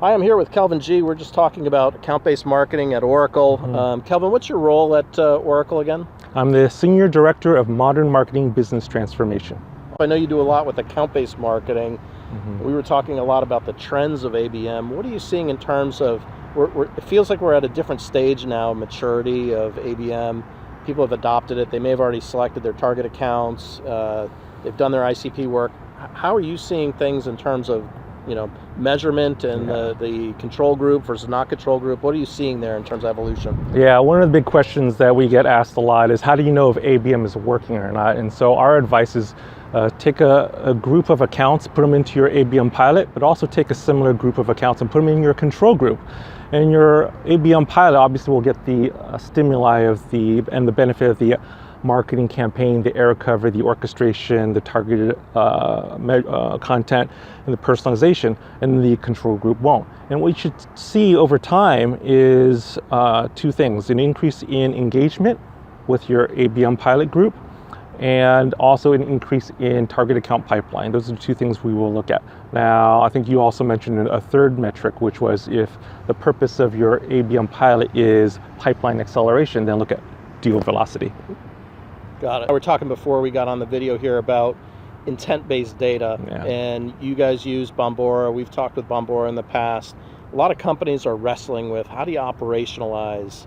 Hi, I'm here with Kelvin Gee. We're just talking about account-based marketing at Oracle. Kelvin, what's your role at Oracle again? I'm the Senior Director of Modern Marketing Business Transformation. I know you do a lot with account-based marketing. We were talking a lot about the trends of ABM. What are you seeing in terms of, it feels like we're at a different stage now, maturity of ABM. People have adopted it. They may have already selected their target accounts. They've done their ICP work. How are you seeing things in terms of measurement and the control group versus not control group? What are you seeing there in terms of evolution? Yeah, one of the big questions that we get asked a lot is how do you know if ABM is working or not? And so our advice is take a group of accounts, put them into your ABM pilot, but also take a similar group of accounts and put them in your control group. And your ABM pilot obviously will get the stimuli of the benefit of the marketing campaign, the error cover, the orchestration, the targeted content, and the personalization, and the control group won't. And what you should see over time is two things: an increase in engagement with your ABM pilot group, and also an increase in target account pipeline. Those are the two things we will look at. Now, I think you also mentioned a third metric, which was if the purpose of your ABM pilot is pipeline acceleration, then look at deal velocity. Got it. We were talking before we got on the video here about intent-based data, and you guys use Bombora. We've talked with Bombora in the past. A lot of companies are wrestling with how do you operationalize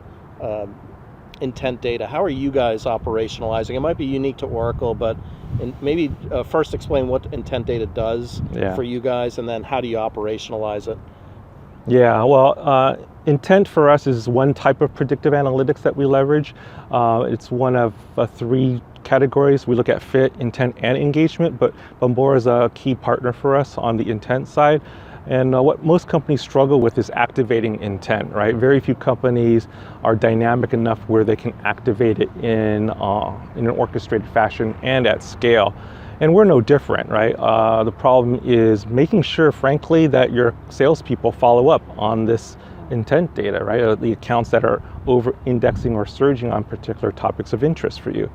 intent data. How are you guys operationalizing? It might be unique to Oracle, but maybe first explain what intent data does for you guys, and then how do you operationalize it? Yeah, well, intent for us is one type of predictive analytics that we leverage. It's one of three categories. We look at fit, intent, and engagement, but Bombora is a key partner for us on the intent side. And what most companies struggle with is activating intent, right? Very few companies are dynamic enough where they can activate it in an orchestrated fashion and at scale. And we're no different, right? The problem is making sure, frankly, that your salespeople follow up on this intent data, right? The accounts that are over-indexing or surging on particular topics of interest for you.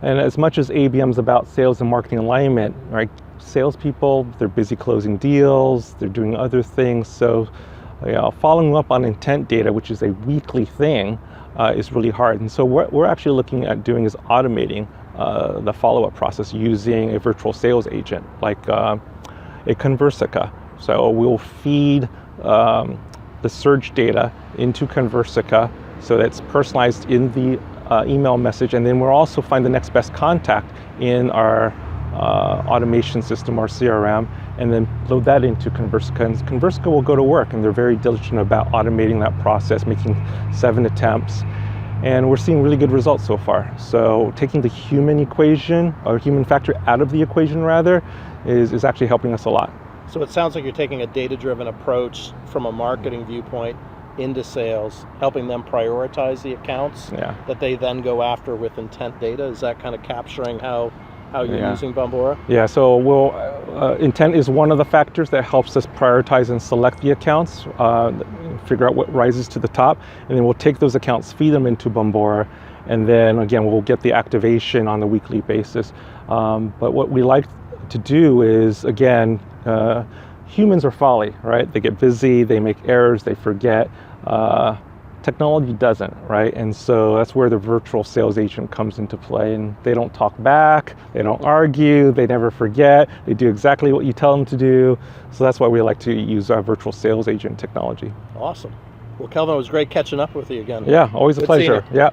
And as much as ABM is about sales and marketing alignment, right? Salespeople, they're busy closing deals, they're doing other things. So, following up on intent data, which is a weekly thing, is really hard. And so what we're actually looking at doing is automating the follow-up process using a virtual sales agent like a Conversica. So we'll feed the search data into Conversica so that it's personalized in the email message, and then we'll also find the next best contact in our automation system, our CRM, and then load that into Conversica. And Conversica will go to work, and they're very diligent about automating that process, making 7 attempts. And we're seeing really good results so far. So taking the human equation, or human factor out of the equation rather, is actually helping us a lot. So it sounds like you're taking a data-driven approach from a marketing viewpoint into sales, helping them prioritize the accounts that they then go after with intent data. Is that kind of capturing how you're using Bombora? Yeah, so intent is one of the factors that helps us prioritize and select the accounts, figure out what rises to the top, and then we'll take those accounts, feed them into Bombora, and then again, we'll get the activation on a weekly basis. But what we like to do is, again, humans are folly, right? They get busy, they make errors, they forget. Technology doesn't, right? And so that's where the virtual sales agent comes into play, and they don't talk back, they don't argue, they never forget, they do exactly what you tell them to do. So that's why we like to use our virtual sales agent technology. Awesome. Well, Kelvin, it was great catching up with you again. Yeah, always a pleasure. Yeah.